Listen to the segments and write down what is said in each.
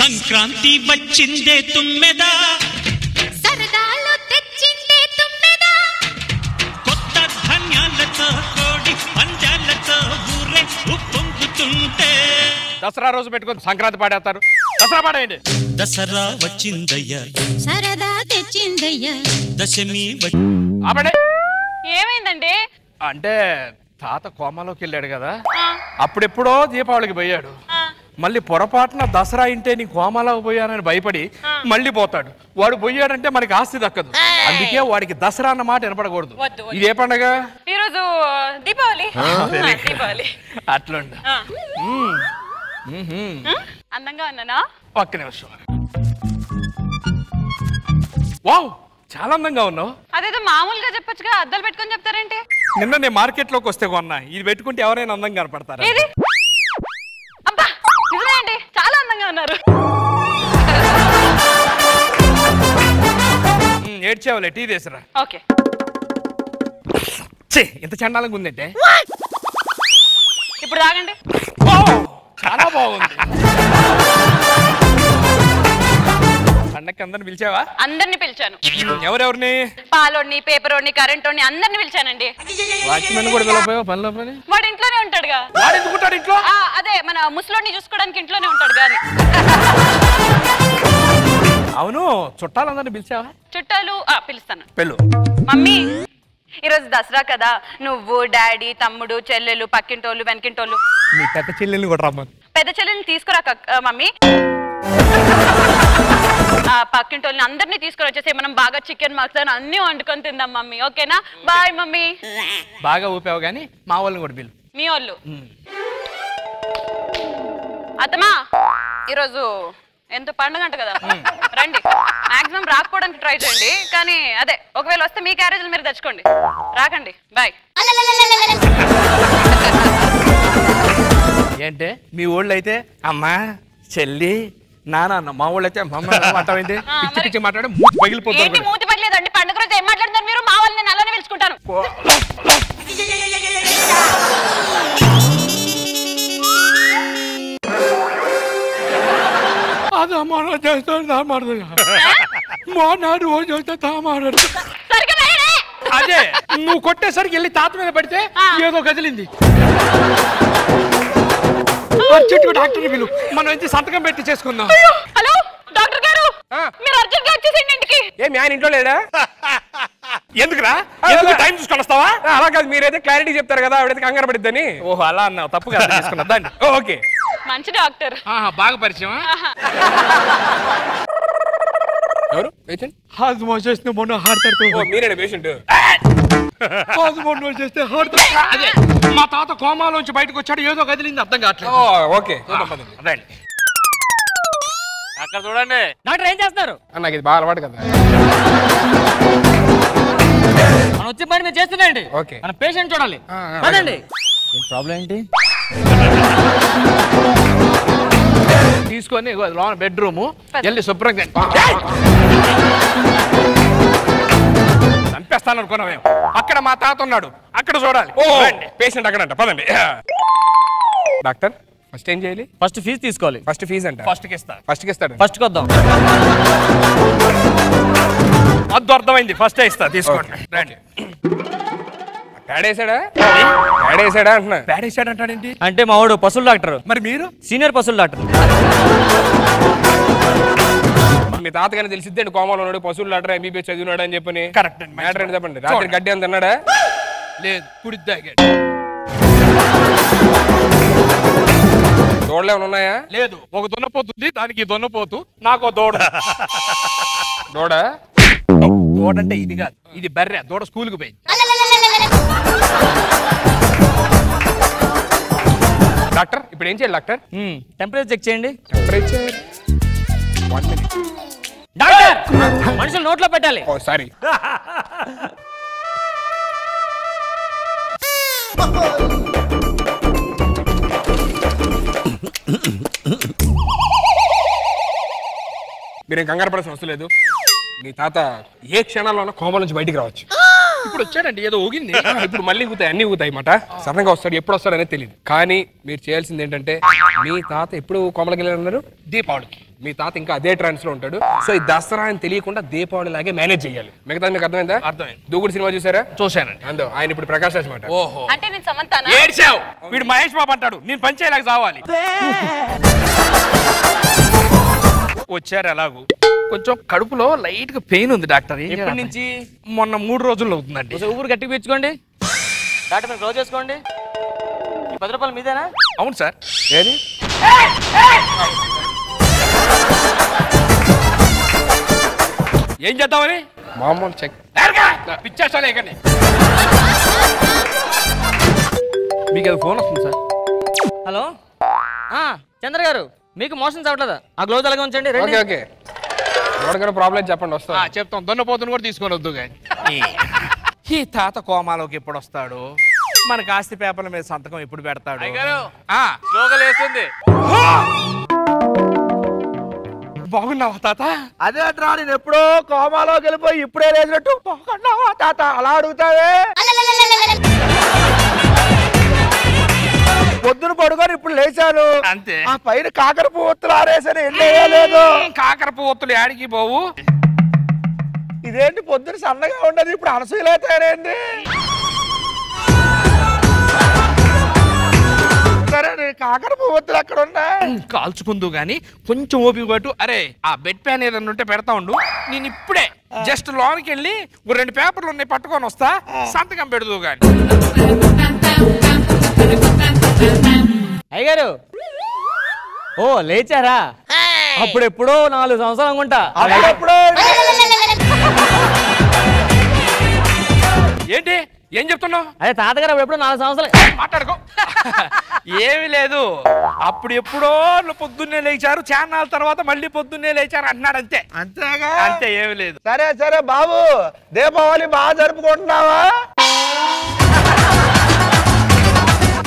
సంక్రాంతి వచ్చిందే తుమ్మెదా సరదాలు తెచ్చిందే తుమ్మెదా కొత్త ధాన్యాలతో కోడి పంజాలతో ఊరే ఉప్పొంగుతుంటే దసరా రోజు పెట్టుకొని సంక్రాంతి పాడేస్తారు. దసరా పాడేయండి. దసరా వచ్చిందయ్యా సరదా తెచ్చిందయ్యా దశమి ఆపండి. ఏమైందండి? అంటే తాత కోమాలోకి వెళ్ళాడు కదా, అప్పుడెప్పుడో దీపావళికి పోయాడు. మళ్ళీ పొరపాటున దసరా ఇంటే నీ కోమాలోకి పోయానని భయపడి మళ్ళీ పోతాడు. వాడు పోయాడంటే మనకి ఆస్తి దక్కదు. అందుకే వాడికి దసరా అన్న మాట వినపడకూడదు. ఇదే పండగ ఈరోజు దీపావళి. దీపావళి అట్లుండు. అందంగా ఉన్నానా? ఒక్క నిమిషం. వావ్, చాలా అందంగా ఉన్నావు. అదేదో మామూలుగా చెప్పొచ్చుగా, అద్దాలు పెట్టుకొని చెప్తారేంటి? నిన్న నేను మార్కెట్ లోకి వస్తే కొన్నా. ఇది పెట్టుకుంటే ఎవరైనా అందంగా కనపడతారా? ఏది? అబ్బా నిజమే అండి, చాలా అందంగా ఉన్నారు. ఏడ్చేవాలే, టీ తీసరా. ఓకే. ఇంత చండాలంగా ఉందంటే ఇప్పుడు తాగండి. చాలా బాగుంది. పండక్కి అందరిని పిలిచావా? అందరిని పిలిచాను. ఎవరెవరిని? పాలోడిని, పేపరోడిని, కరెంటోడిని అందరిని పిలిచానండి. వాచ్మెన్ కూడా పిలవపోయావా పనిలో పని? వాడు ఇంట్లోనే ఉంటాడుగా. వాడు ఎందుకుంటాడు ఇంట్లో? అదే మన ముసలోడిని చూసుకోవడానికి ఇంట్లోనే ఉంటాడు కానీ. అవును, చుట్టాలందరిని పిలిచావా? చుట్టాలు పిలుస్తాను. పెళ్ళు. మమ్మీ ఈరోజు దసరా కదా, నువ్వు డాడీ తమ్ముడు చెల్లెలు పక్కింటోళ్ళు వెనకింటోళ్ళు మీ పెద్ద చెల్లెల్ని కూడా రమ్మని. పెద్ద చెల్లెల్ని తీసుకురా మమ్మీ. పక్కింటోళ్ళని అందరినీ తీసుకుని వచ్చేసి మనం బాగా చికెన్ మసాలా అన్ని వండుకొని తిందాం మమ్మీ. ఓకేనా? Bye mummy. బాగా ఊపావు కానీ మా వాళ్ళని కూడా పిలు. మీ వాళ్ళు అత్తమా ఈరోజు ఎంతో పండుగ అంట కదా, రండి. మాక్సిమం రాకపోవడానికి ట్రై చేయండి, కానీ అదే ఒకవేళ వస్తే మీ క్యారేజీలు మీరు తెచ్చుకోండి. రాకండి. బాయ్. ఏంటే మీ ఊళ్ళో అయితే అమ్మా చెల్లి నాన్న, మా ఊళ్ళో అయితే మాట్లాడింది పిచ్చి పిచ్చి మాట్లాడి మూతి పగిలిపోతుంది. ఏంటి మూతి పగిలేదండి? పండుగ రోజు ఏం మాట్లాడుతున్నారు మీరు? మా వాళ్ళని నేను అలానే పిలుచుకుంటాను. అది అమ్మ చేస్తాడు తామాడుతుంది. మా నాడు ఓ చేస్తే తామాడు. అదే నువ్వు కొట్టేసరికి వెళ్ళి తాత మీద పడితే ఏదో కదిలింది. చెట్టు డాక్టర్ పిలు, మనం అయితే సంతకం పెట్టి చేసుకుందాం. హలో డాక్టర్ గారు, మీరు అర్జెంట్ గా వచ్చేసేయండి ఇంటికి. ఏమి ఆయన ఇంట్లో లేడా? ఎందుకురా? ఎందుకు టైం చూసుకొని వస్తావా? అలా కాదు, మీరైతే క్లారిటీ చెప్తారు కదా, ఆవిడైతే కంగారు పడిద్దని. ఓహో అలా అన్నావు, తప్పుగా తీసుకున్నా దాన్ని. ఓకే, మంచి డాక్టర్. బాగా పరిచయం. ఎవరు పేషెంట్? హాజ్మా చేస్తే మొన్న హార్ట్ అటాక్. మీరేనా పేషెంట్? హాజ్మా చేస్తే హార్ట్ అదే మా తాత కోమాలోంచి బయటకు వచ్చాడు, ఏదో కదిలింది, అర్థం కావట్లేదు. ఓకే రండి. అక్కడ చూడండి. డాక్టర్ ఏం చేస్తున్నారు? నాకు ఇది బాగా అలవాటు కదా. మనం వచ్చే పని మీరు చేస్తున్నాండి. ఓకే, మన పేషెంట్ చూడాలి. పదండి. ప్రాబ్లం ఏంటి? తీసుకొని లోన బెడ్రూమ్ వెళ్ళి శుభ్రంగా చంపేస్తాను అనుకున్నాం. అక్కడ మా తాత ఉన్నాడు, అక్కడ చూడాలి. పేషెంట్ అక్కడ అంట. పదండి. డాక్టర్ ఫస్ట్ ఏం చేయాలి? ఫస్ట్ ఫీజు తీసుకోవాలి. ఫస్ట్ ఫీజు అంటే ఫస్ట్కి ఇస్తాడు. ఫస్ట్ వద్దాం. అద్దు అర్థమైంది, ఫస్ట్ ఇస్తా, తీసుకోండి. రండి. పేడేసాడా అంటున్నా. పేడేసాడు అంటాడేంటి? అంటే మా వాడు పశువుల డాక్టర్. మరి మీరు? సీనియర్ పశువుల డాక్టర్. మీ తాతగానే తెలిసిద్దండి కోమాలో ఉన్నాడు, పశువుల డాక్టర్, ఎంబీబీఎస్ చదివినాడు అని చెప్పని. కరెక్ట్. మ్యాటర్ ఏంటి చెప్పండి. రాత్రి గడ్డి అంత తిన్నాడా? లేదు, కుడిద్దాగాడు. దోడలు ఏమైనా ఉన్నాయా? లేదు, ఒక దున్నపోతుంది, దానికి దున్నపోతు, నాకు దూడ. దూడంటే ఇది కాదు, ఇది బర్రె. దూడ స్కూల్కి పోయింది. డాక్టర్ ఇప్పుడు ఏం చేయాలి డాక్టర్? టెంపరేచర్ చెక్ చేయండి. Temperature 1 minute. డాక్టర్ మనుషులు నోట్లో పెట్టాలి. ఓ సారీ. మీరేం కంగారు పడాల్సిన అవసరం లేదు. మీ తాత ఏ క్షణాల్లోనూ కోమల నుంచి బయటికి రావచ్చు. ఇప్పుడు వచ్చాడండి ఏదో ఊగింది ఇప్పుడు మళ్ళీ ఊగుతాయి అన్ని ఊగుతాయి అన్నమాట సడన్గా వస్తాడు ఎప్పుడు వస్తాడు అనేది తెలియదు కానీ మీరు చేయాల్సింది ఏంటంటే మీ తాత ఎప్పుడు కోమలకి వెళ్ళారు దీపావళికి మీ తాత ఇంకా అదే ట్రాన్స్ లో ఉంటాడు సో ఈ దసరా అని తెలియకుండా దీపావళి లాగే మేనేజ్ చేయాలి మిగతా మీకు అర్థమైందా అర్థమైంది దూకుడు సినిమా చూసారా చూశానండి అందో ఆయన ఇప్పుడు ప్రకాష్ రాజ్ మాట ఓహో అంటే నేను సమంతానా ఏడ్చావు వీడు మహేష్ బాబు అంటాడు నేను పంచేలాగా చావాలి వచ్చారు ఎలాగూ కొంచెం కడుపులో లైట్ గా పెయిన్ ఉంది డాక్టర్ ఎప్పటి నుంచి మొన్న 3 రోజుల్లో అవుతుందండి ఒకసారి ఊపిరి గట్టిగా పీల్చుకోండి డాక్టర్ మీరు క్లోజ్ చేసుకోండి ఈ 10 రూపాయలు మీదేనా అవును సార్ ఏది ఏం చేద్దామని మామూలు చెక్ పిచ్చేస్తాలే కానీ మీకు అది ఫోన్ వస్తుంది సార్ హలో చంద్ర గారు మీకు మోషన్స్ అవ్వట్లేదా ఆ గ్లోజ్ అలాగే ఉంచండి ఓకే ఓకే ఎవరికైనా ప్రాబ్లం చెప్పండి వస్తా చెప్తాం దొన్నపోతుని కూడా తీసుకొని వద్దు కానీ ఈ తాత కోమాలోకి ఎప్పుడు వస్తాడు మనకి ఆస్తి పేపర్ల మీద సంతకం ఎప్పుడు పెడతాడు బాగున్నావా తాత అదే రా నేను ఎప్పుడో కోమాలోకి వెళ్ళిపోయి ఇప్పుడే లేచినట్టు బాగున్నావా తాత అలా అడుగుతావే పొద్దున పడుకొని ఇప్పుడు లేచాను అంతే ఆ పైన కాకర పువ్వులు ఆరేసాను లేదు కాకర పువ్వులు యాడికి పోవు ఇదేంటి పొద్దున సన్నగా ఉండదు ఇప్పుడు అనసూయలా తయారైంది సరే కాకర పువ్వులు అక్కడ ఉన్నాయి కాల్చుకుందు గాని కొంచెం ఓపిక పట్టు అరే ఆ బెడ్ ప్యాన్ ఏదన్నా ఉంటే పెడతా ఉండు నేను ఇప్పుడే జస్ట్ లోనికి వెళ్ళి 2 పేపర్లు ఉన్నాయి పట్టుకొని వస్తా సంతకం పెడదు గాని అయ్యగారు ఓ లేచారా అప్పుడెప్పుడో 4 సంవత్సరాలు అనుకుంటా ఏంటి ఏం చెప్తున్నావు అదే తాతగారు అప్పుడెప్పుడు 4 సంవత్సరాలు మాట్లాడుకో ఏమి లేదు అప్పుడు ఎప్పుడో పొద్దున్నే లేచారు చాన్నాళ్ళ తర్వాత మళ్ళీ పొద్దున్నే లేచారు అంటున్నాడు అంతే అంతేగా అంతే ఏమి లేదు సరే సరే బాబు దీపావళి బాగా జరుపుకుంటున్నావా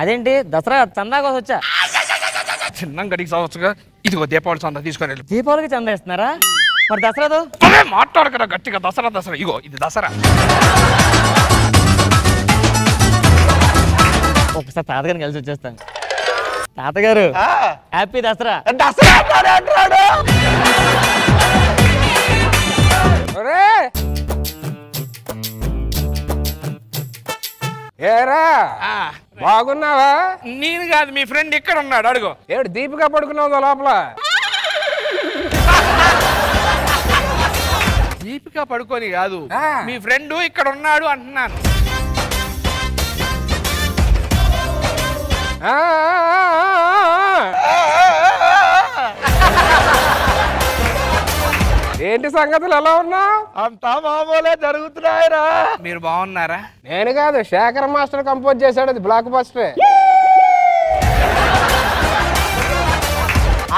అదేంటి దసరా చందా కోసం వచ్చా చిన్న గడికి సంవత్సరంగా ఇదిగో దీపావళి చందా తీసుకొని వెళ్ళి దీపావళికి చందా ఇస్తున్నారా మరి దసరాతో మాట్లాడు కదా గట్టిగా దసరా దసరా ఇగో ఇది దసరా ఒకసారి తాతగారిని కలిసి వచ్చేస్తాను తాతగారు హ్యాపీ దసరా దసరా అంటాడు ఏరా బాగున్నావా నేను కాదు మీ ఫ్రెండ్ ఇక్కడ ఉన్నాడు అడుగు ఏడు దీపిక పడుకున్నావు లోపల దీపిక పడుకొని కాదు మీ ఫ్రెండ్ ఇక్కడ ఉన్నాడు అంటున్నాను ఏంటి సంగతులు ఎలా ఉన్నావు అంతా మామూలే జరుగుతున్నాయిరా మీరు బాగున్నారా నేను కాదు శేఖర్ మాస్టర్ కంపోజ్ చేశాడు అది బ్లాక్ బస్టరే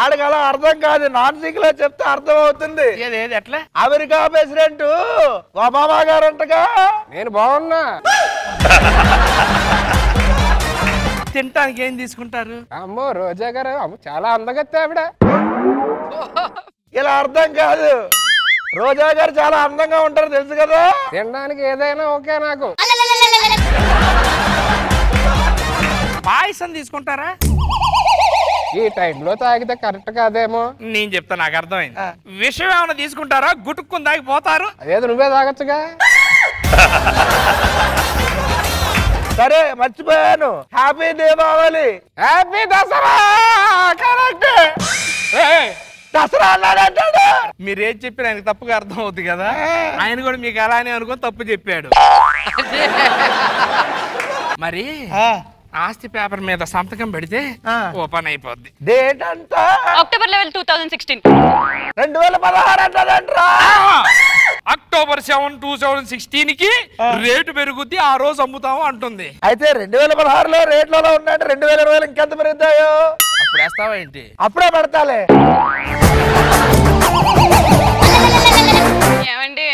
ఆడికి అలా అర్థం కాదు నాన్ సింగ్ లో చెప్తే అర్థం అవుతుంది ఏది ఎట్లా అమెరికా ప్రెసిడెంట్ ఒబామా గారు అంటగా నేను బాగున్నా తినటానికి ఏం తీసుకుంటారు అమ్మో రోజా గారు అమ్మో చాలా అందంగా ఆవిడ ఇలా అర్థం కాదు రోజా గారు చాలా అందంగా ఉంటారు తెలుసు కదా తినడానికి ఏదైనా ఓకే నాకు పాయసం తీసుకుంటారా ఈ టైంలో తాగితే కరెక్ట్ కాదేమో నేను చెప్తా నాకు అర్థమైంది విషయం ఏమైనా తీసుకుంటారా గుటుక్కుని తాగిపోతారు అదేదో నువ్వే తాగొచ్చుగా సరే మర్చిపోయాను happy Deepavali happy Dasara correct Dasara అన్నాడంటాడు మీరేం చెప్పిన ఆయనకు తప్పుగా అర్థం అవుతుంది కదా ఆయన కూడా మీకు అలానే అనుకో తప్పు చెప్పాడు మరి ఆస్తి పేపర్ మీద సంతకం పెడితే ఓపెన్ అయిపోద్ది డేట్ అంతా అక్టోబర్ 11 2016 2016 అంటాడంట్రా అక్టోబర్ 7 2016 కి రేటు పెరుగుద్ది ఆ రోజు అమ్ముతాము అంటుంది అయితే 2016 లో రేట్లలో ఉన్నాయంటే 2020 ఇంకెంత పెరుగుతాయో అప్పుడు వేస్తావా ఏంటి అప్పుడే పెడతాలే ఏమండి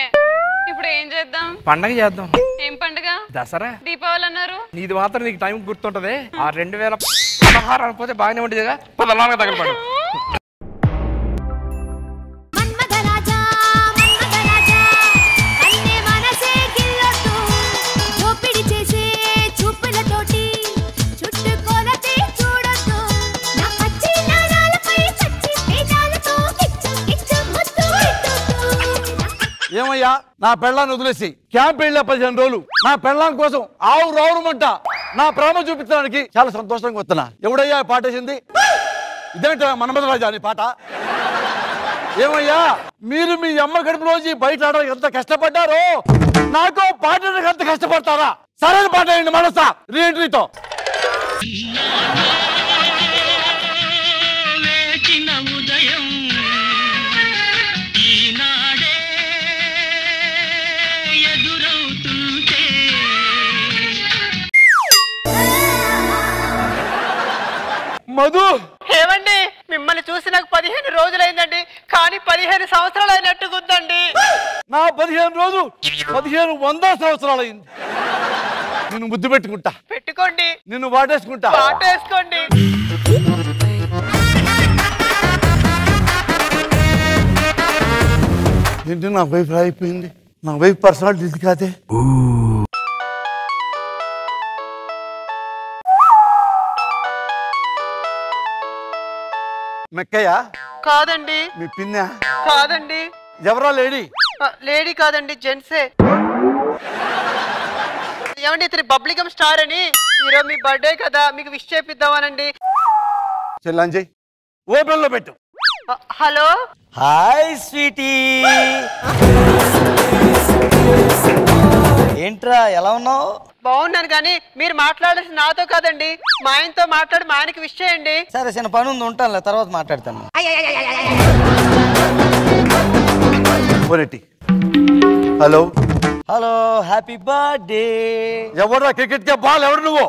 ఇప్పుడు ఏం చేద్దాం పండగ చేద్దాం ఏం పండుగ దసరా దీపావళి అన్నారు నీది మాత్రం నీకు టైం గుర్తుంటది ఆ 2016 అనుకోతే బాగానే ఉండేదిగా పదలాగా తగలపడు మన్మథరాజా మన్మథరాజా కన్నే మనసే గిల్లొట్టు ఏమయ్యా నా పెళ్ళాన్ని వదిలేసి క్యాంప్ వెళ్ళా 15 రోజులు నా పెళ్ళాం కోసం ఆవు రావడమంట నా ప్రేమ చూపించడానికి చాలా సంతోషంగా వస్తున్నా. ఎవడయ్యా పాట వేసింది? ఇదేంట మన్మథరాజా అని పాట? ఏమయ్యా మీరు మీ అమ్మ గడుపులోంచి బయట ఆడడానికి ఎంత కష్టపడ్డారో నాకు పాడడానికి ఎంత కష్టపడతారా? సరైన పాట వేయండి మనసా రీఎంట్రీతో. ఉదయం ఈనాడే ఎదురవుతుంటే మధు ఏమండి మిమ్మల్ని చూసి నాకు 15 రోజులైందండి, కానీ 15 సంవత్సరాలు అయినట్టుకుందండి. నా 15 రోజులు 1500 సంవత్సరాలైంది. నిన్ను ముద్దు పెట్టుకుంటా, పెట్టుకోండి, నిన్ను వాటేసుకుంటా. పాటేసుకోండి. ఏంటి నా వైఫ్ అయిపోయింది? నా వైఫ్ పర్సనాలిటీ ఇది కాదే. మెక్కయ్యా? కాదండి. మీ పిన్న? కాదండి. ఎవరా లేడీ? లేడీ కాదండి, జెంట్సే. ఏమండి ఇతని బబ్లిగమ్ స్టార్ అని, ఈరోజు మీ బర్త్డే కదా, మీకు విష్ చేపిద్దామనండి. చెల్లంజయ్ ఓపెన్ లో పెట్టు. హలో. హాయ్ స్వీటీ, ఏంట్రా ఎలా ఉన్నావు? బాగున్నాను, కానీ మీరు మాట్లాడాల్సి నాతో కాదండి, మా ఆయనతో మాట్లాడి మా ఆయనకి విష్ చేయండి. సరే చిన్న పని ఉంది, ఉంటానులే, తర్వాత మాట్లాడతాను. హలో. Hello, happy birthday. ఎవరా క్రికెట్ కే బాల్? ఎవరు నువ్వు?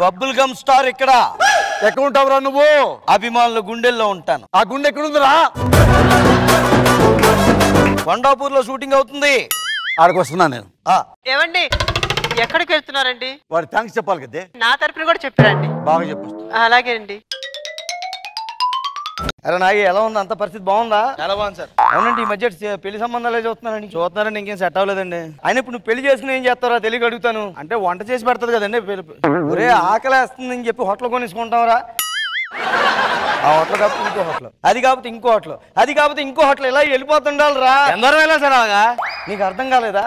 Bubble gum star. ఇక్కడ ఎక్కడ ఉంటావురా నువ్వు? అభిమానుల గుండెల్లో ఉంటాను. ఆ గుండె ఎక్కడుందిరా? కొండాపూర్ లో షూటింగ్ అవుతుంది, ఆడికి వస్తున్నా నేను. ఏమండి ఎక్కడికి వెళ్తున్నారండి? వాడి థ్యాంక్స్ చెప్పాలి కదే. నా తరపున కూడా చెప్పారండి. బాగా చెప్పు. అలాగే అండి. అరే నాగి ఎలా ఉంది? అంత పరిస్థితి బాగుందా? చాలా బాగుంది సార్. అవునండి, ఈ మధ్య పెళ్లి సంబంధాలే చూస్తున్నారండి ఇంకేం సెట్ అవ్వలేదండి. ఆయన ఇప్పుడు నువ్వు పెళ్లి చేసుకుని ఏం చేస్తారా తెలియక అడుగుతాను. అంటే వంట చేసి పెడతారు కదండి. ఒరే ఆకలేస్తుంది అని చెప్పి హోటల్ కొనేసుకుంటాంరా. ఆ హోటల్ కాకపోతే ఇంకో హోటల్, అది కాకపోతే ఇంకో హోటల్, అది కాకపోతే ఇంకో హోటల్, ఇలా వెళ్ళిపోతుండాలి రా. ఎందరూ వెళ్ళా సార్ అలాగా? నీకు అర్థం కాలేదా?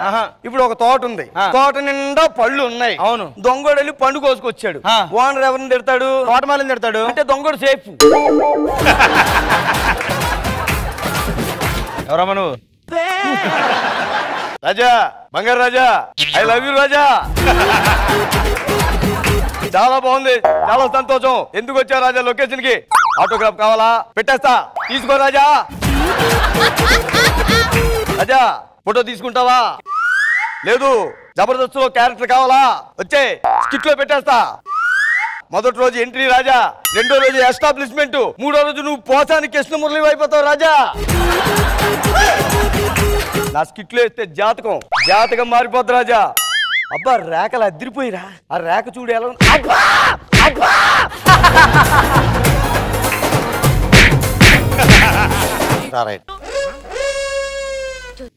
ఇప్పుడు ఒక తోట ఉంది, తోట నిండా పళ్ళు ఉన్నాయి. అవును. దొంగోడు వెళ్ళి పండు కోసుకొచ్చాడు. ఓనర్ ఎవరిని తిడతాడు? తోటమాలని తిడతాడు. అంటే దొంగోడు సేఫ్. ఎవరమ్మా నువ్వు? రాజా, బంగారు రాజా, ఐ లవ్ యూ రాజా. చాలా బాగుంది, చాలా సంతోషం. ఎందుకు వచ్చా రాజా లొకేషన్ కి? ఆటోగ్రాఫ్ కావాలా? పెట్టేస్తా, తీసుకో రాజా. రాజా ఫోటో తీసుకుంటావా? లేదు. జబర్దస్త్ లో క్యారెక్టర్ కావాలా? వచ్చే స్కిట్ లో పెట్టేస్తా. మొదటి రోజు ఎంట్రీ రాజా, రెండో రోజు ఎస్టాబ్లిష్మెంట్, మూడో రోజు నువ్వు పోసానికి కృష్ణ మురళి అయిపోతావు రాజా. నా స్కిట్ లో వేస్తే జాతకం మారిపోద్ది రాజా. అబ్బా రేఖలు అద్దరిపోయిరా. ఆ రేఖ చూడు ఎలా ఉంది.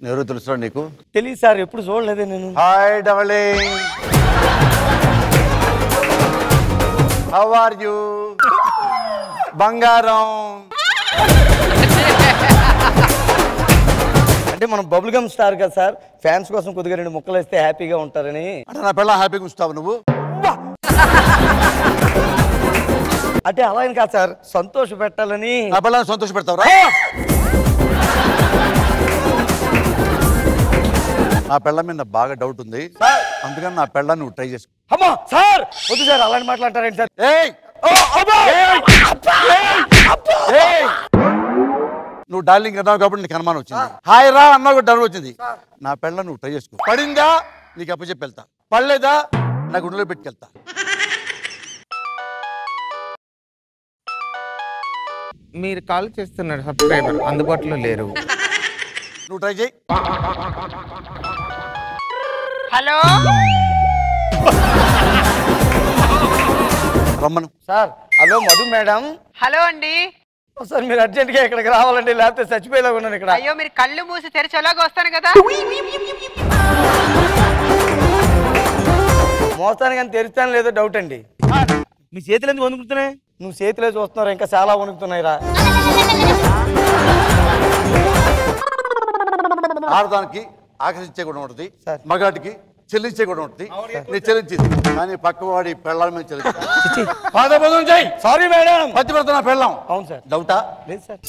ఎవరు తెలుసా నీకు? తెలియదు సార్, ఎప్పుడు చూడలేదే నేను. Hi darling, how are you బంగారం? అంటే మనం బబుల్ గమ్ స్టార్ కదా సార్, ఫ్యాన్స్ కోసం కొద్దిగా 2 ముక్కలు వేస్తే హ్యాపీగా ఉంటారని. అంటే నా పిల్ల హ్యాపీగా ఉంచుతావు నువ్వు? అంటే అలా అని కాదు సార్, సంతోష పెట్టాలని. నా పిల్లని సంతోష పెడతావురా? నా పిల్ల మీద బాగా డౌట్ ఉంది, అందుకని నా పిల్లని నువ్వు ట్రై చేసుకో. అమ్మా సార్ వద్దు సార్, అలాంటి మాట్లాడతారేంటి సార్? నువ్వు డార్లింగ్ అన్నావు కాబట్టి నీకు అనుమానం వచ్చింది. హాయ్ రా అన్నావు డర్ వచ్చింది. నా పిల్ల నువ్వు ట్రై చేసుకో. పడిందా నీకు అప్పచెప్పి వెళ్తా, పడలేదా నా గుండెలో పెట్టుకెళ్తా. మీరు కాల్ చేస్తున్నారు సబ్స్క్రైబర్ అందుబాటులో లేరు. నువ్వు ట్రై చేయి. హలో రమ్మను. Sir hello Madhu madam. Hello అండి. సార్ మీరు అర్జెంట్ గా ఇక్కడికి రావాలండి, లేకపోతే చచ్చిపోయేలాగా ఉన్నాను ఇక్కడ. అయ్యో మీరు కళ్ళు మూసి తెరిచి ఎలాగో వస్తాను కదా. మోస్తాను కానీ తెరుస్తాను లేదో డౌట్ అండి. మీ చేతులు ఎందుకు వణుకుతున్నాయి? నువ్వు చేతిలో చూస్తున్నారు, ఇంకా చాలా వణుకుతున్నాయి రా. ఆడదానికి ఆకర్షించే కూడా ఉంటుంది, మగాడికి చెల్లించే కూడా ఉంటుంది. నేను చెల్లించింది కానీ పక్కవాడి పెళ్ళాల మీద చెల్లించాను. పాదబోధం చేయి. Sorry madam. పచ్చిపెడుతున్నా పెళ్ళాం. అవును సార్. డౌటా? లేదు సార్.